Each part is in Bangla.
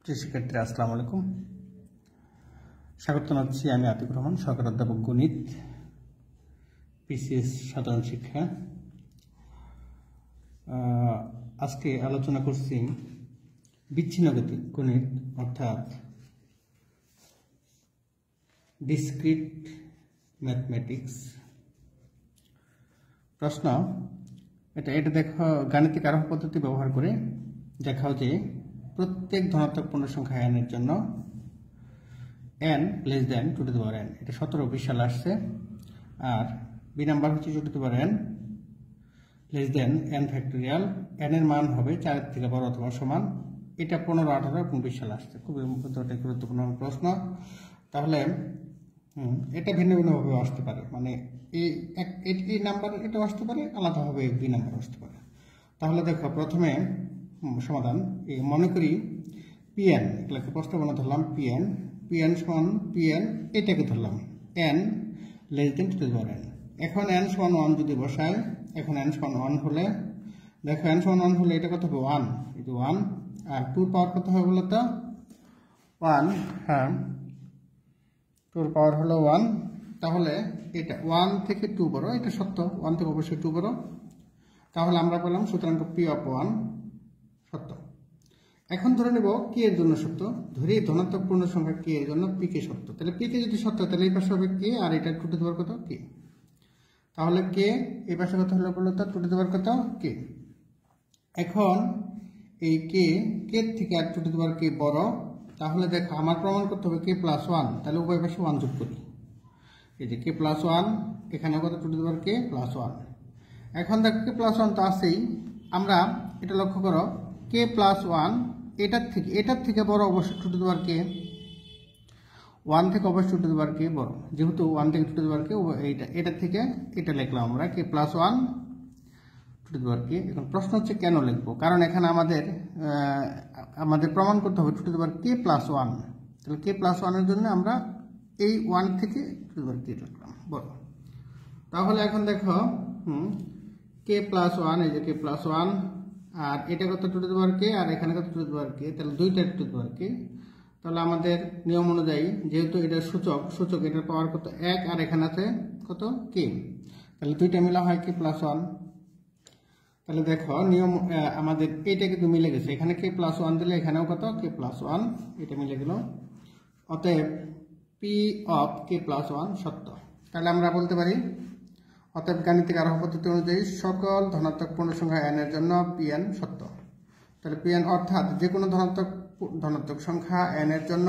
প্রিয় শিক্ষার্থীরা আসসালামু আলাইকুম। স্বাগত জানাচ্ছি আমি আতিকুর রহমান, সহকারী অধ্যাপক গণিত, পিসিএস সাধারণ শিক্ষা। আজকে আলোচনা করছি বিচ্ছিন্ন গণিত অর্থাৎ ডিসক্রিট ম্যাথমেটিক্স। প্রশ্ন এটা দেখো, গাণিতিক আরোহ পদ্ধতি ব্যবহার করে দেখাও যে প্রত্যেক ধনাত্মক পূর্ণ সংখ্যা n এর জন্য n লেস দেন 2n। এটা 17-20 সালে আসছে। আর বি নাম্বার হচ্ছে 2n less than n factorial. n এর মান হবে 4 এর থেকে বড় অথবা সমান। এটা 15, 18 এবং 20 সালে আসছে। খুবই গুরুত্বপূর্ণ প্রশ্ন। তাহলে এটা ভিন্ন ভিন্নভাবে আসতে পারে, মানে এই নাম্বার এটা আসতে পারে, আলাদাভাবে বি নাম্বার আসতে পারে। তাহলে দেখো, প্রথমে সমাধান মনে করি pn, এগুলোকে প্রস্তাবনা ধরলাম pn সমান pn, এটাকে ধরলাম n লেস দেন 2n। এখন n সমান 1 যদি বসাই, এখন n সমান 1 হলে দেখো n সমান 1 হলে এটা কত হবে 1, এই যে 1, আর 2 পাওয়ার কত হবে বলো তো 1। হ্যাঁ, 2 পাওয়ার হলো 1। তাহলে এটা 1 থেকে 2 বড়, এটা সত্য, 1 থেকে অবশ্যই 2 বড়। তাহলে আমরা পেলাম সুতরাং p অফ 1 সত্য। এখন ধরে নেব k এর জন্য সত্য, ধরি ধনাত্মক পূর্ণ সংখ্যা k এর জন্য p কে সত্য। তাহলে p কে যদি সত্য, তাহলে এই পাশে হবে k, আর এটা 2 টু দি পাওয়ার কত k। তাহলে k এই পাশে কত হলো বলো তো 2 টু দি পাওয়ার কত k। এখন এই k এর থেকে আর 2 টু দি পাওয়ার k বড়। তাহলে দেখো আমার প্রমাণ করতে হবে k প্লাস 1, তাহলে উভয় পাশে 1 যোগ করি। এই যে k প্লাস 1, এখানে কত 2 two the power k plus 1। এখন দেখো k প্লাস 1 তো আছেই, আমরা এটা লক্ষ্য করো k প্লাস 1 এটার থেকে বড় অবশ্যই 2 টু দি পাওয়ার k, 1 থেকে অবশ্যই 2 টু দি পাওয়ার k বড়। যেহেতু 1 থেকে 2 টু দি পাওয়ার k, এটার থেকে এটা লিখলাম আমরা k plus 1 2 two the power k। এখন প্রশ্ন হচ্ছে কেন লিখবো, কারণ এখানে আমাদের প্রমাণ করতে হবে 2 two the power k plus 1। তাহলে k প্লাস 1 এর জন্য আমরা এই 1 থেকে 2 টু দি পাওয়ার k লিখলাম বড়। তাহলে এখন দেখো k প্লাস 1, এই যে k প্লাস 1, আর এটা কত 2 টু দি পাওয়ার k, আর এখানে কত 2 টু দি পাওয়ার k, তাহলে দুইটা 2 টু দি পাওয়ার k। তাহলে আমাদের নিয়ম অনুযায়ী যেহেতু এটা সূচক এটার পাওয়ার কত 1, আর এখানে আছে কত k, তাহলে দুইটা মিলা হয় k প্লাস 1। তাহলে দেখো নিয়ম আমাদের এইটা কিন্তু মিলে গেছে, এখানে k প্লাস 1 দিলে এখানেও কত k প্লাস 1, এটা মিলে গেল। অতএব p অফ k প্লাস 1 সত্য। তাহলে আমরা বলতে পারি অতএব গাণিতিক আরোহ পদ্ধতি অনুযায়ী সকল ধনাত্মক পূর্ণ সংখ্যা n এর জন্য pn সত্য। তাহলে pn অর্থাৎ যে কোনো ধনাত্মক সংখ্যা n এর জন্য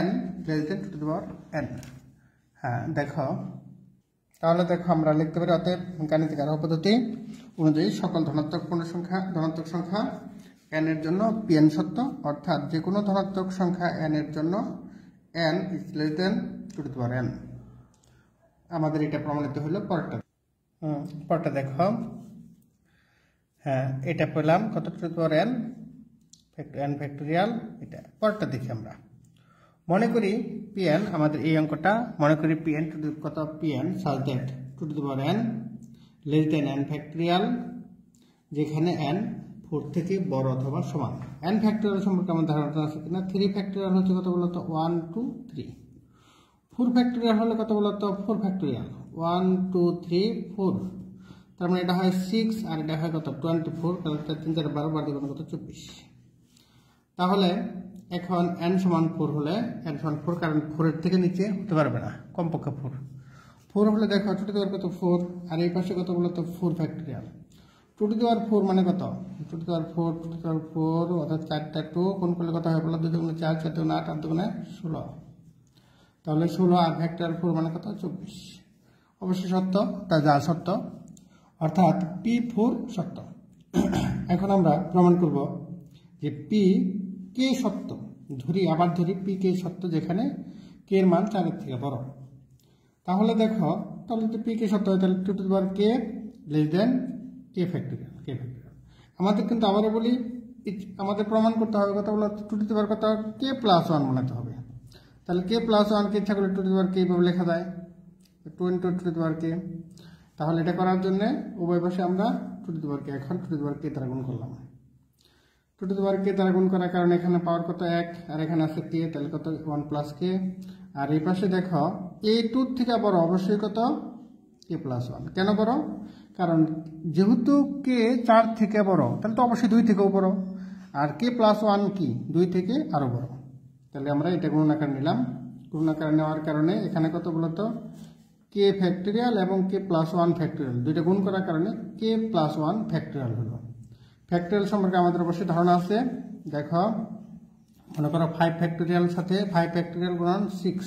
n less than 2 two the power n। হ্যাঁ দেখো, তাহলে দেখো আমরা লিখতে পারি অতএব গাণিতিক আরোহ পদ্ধতি অনুযায়ী সকল ধনাত্মক সংখ্যা n এর জন্য pn সত্য, অর্থাৎ যে কোনো ধনাত্মক সংখ্যা n এর জন্য n is less than 2 two the power n। আমাদের এটা প্রমাণিত হলো। পরটা দেখো, হ্যাঁ এটা পেলাম কত 2 two the power n factorial. এটা পরটা দেখি আমরা মনে করি pn, আমাদের এই অঙ্কটা মনে করি pn কত pn such that 2 two the power n less than n factorial, যেখানে n 4 থেকে বড় অথবা সমান। n ফ্যাক্টোরিয়াল সম্পর্কে আমার ধারণা আছে কিনা? 3 ফ্যাক্টোরিয়াল হচ্ছে কত বলতো 1 2 3। 4 ফ্যাক্টোরিয়াল হলে কত বলতো 4 ফ্যাক্টোরিয়াল 1 2 3 4। তার মানে এটা হয় 6, আর এটা হয় কত 24, কারণ 3 4 12 বার দিবেন কত 24। তাহলে এখন n সমান 4 হলে n সমান 4, কারণ 4 এর থেকে নিচে হতে পারবে না, কমপক্ষে 4 হলে দেখো 2 টু দি পাওয়ার কত 4, আর এই পাশে কত বলতো 4 ফ্যাক্টোরিয়াল। 2 টু দি পাওয়ার 4 মানে কত 2 two the power 4, 2 two the পাওয়ার 4 অর্থাৎ 4টা 2 কোন করলে কত হয় বলো 2 2 4, 4 2 8, 8 2 16। তাহলে 16 আর ফ্যাক্টর 4 মানে কত 24। অবশ্যই সত্য, তা যা সত্য, অর্থাৎ p4 সত্য। এখন আমরা প্রমাণ করব যে p k সত্য। আবার ধরি p k সত্য, যেখানে k এর মান 4 এর থেকে বড়। তাহলে দেখো, তাহলে যদি p k সত্য হয়, তাহলে 2 two the power k less than k factorial. আমাদের কিন্তু আবারও বলি, আমাদের প্রমাণ করতে হবে কত বলো 2 টু দি পাওয়ার কত k প্লাস 1 বানাতে হবে। তাহলে k প্লাস 1 কে ইচ্ছা করলে 2 টু দি পাওয়ার k ভাবে লেখা যায় 2 into 2 two the power k। তাহলে এটা করার জন্য উভয় পাশে আমরা 2 টু দি পাওয়ার k, এখন 2 টু দি পাওয়ার k দ্বারা গুণ করলাম। টু টু দি পাওয়ার কে দ্বারা গুণ করার কারণে এখানে পাওয়ার কত 1 আর এখানে আছে কে, তাহলে কত 1 প্লাস কে। আর এই পাশে দেখো এই 2 থেকে বড় অবশ্যই কত কে প্লাস 1। কেন বড়? কারণ যেহেতু কে 4 থেকে বড় তাহলে তো অবশ্যই 2 থেকেও বড়, আর কে প্লাস 1 কি 2 থেকে আরো বড়। তাহলে আমরা এটা গুণাকার নিলাম। গুণাকার নেওয়ার কারণে এখানে কত বলতো কে ফ্যাক্টরিয়াল এবং কে প্লাস 1 ফ্যাক্টরিয়াল, দুইটা গুণ করার কারণে কে প্লাস 1 ফ্যাক্টরিয়াল হলো। ফ্যাক্টরিয়াল সম্পর্কে আমাদের অবশ্যই ধারণা আছে। দেখো মনে করো 5 ফ্যাক্টরিয়াল সাথে 5 ফ্যাক্টরিয়াল গুণন 6,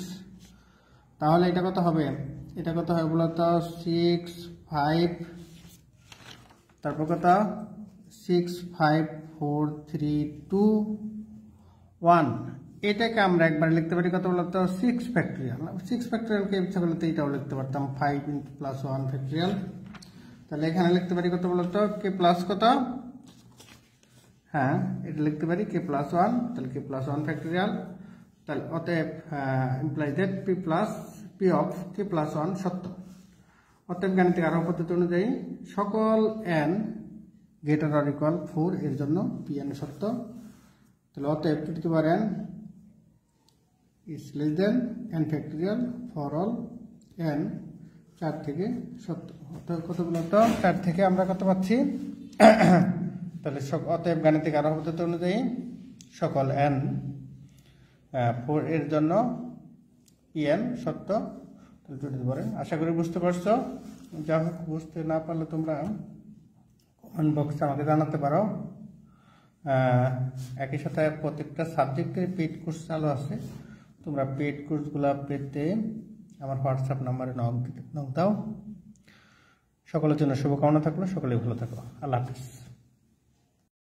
তাহলে এটা কত হবে? এটা কত হবে বলতো 6 5, তারপর কত 6 5 4 3 2 1। এটাকে আমরা একবার লিখতে পারি কত বলতো 6 ফ্যাক্টরিয়াল। 6 ফ্যাক্টরিয়ালকে ইচ্ছা করলে তো এটাও লিখতে পারতাম 5 প্লাস 1 ফ্যাক্টরিয়াল। তাহলে এখানে লিখতে পারি কত বলতো কে প্লাস কত, হ্যাঁ এটা লিখতে পারি কে প্লাস 1, তাহলে কে প্লাস 1 ফ্যাক্টরিয়াল। তাহলে অতএব implies that P of k plus 1 সত্য। অতএব গাণিতিক আরোহ পদ্ধতি অনুযায়ী সকল n গ্রেটার অর ইকুয়াল 4 এর জন্য pn সত্য। তাহলে অতএব two to the power n is less than n factorial for all n 4 থেকে সত্য। অতএব কত বলতো 4 থেকে আমরা কত পাচ্ছি তাহলে অতএব গাণিতিক আরোহ পদ্ধতি অনুযায়ী সকল n 4 এর জন্য pn সত্য। তাহলে two to the power n। আশা করি বুঝতে পারছো। যা হোক বুঝতে না পারলে তোমরা কমেন্ট বক্সে আমাকে জানাতে পারো। একই সাথে প্রত্যেকটা সাবজেক্টের পেইড কোর্স চালু আছে, তোমরা পেইড কোর্সগুলো পেতে আমার হোয়াটসঅ্যাপ নাম্বারে নক দাও। সকলের জন্য শুভকামনা থাকলো, সকলে ভালো থাকো। আল্লাহ হাফিজ।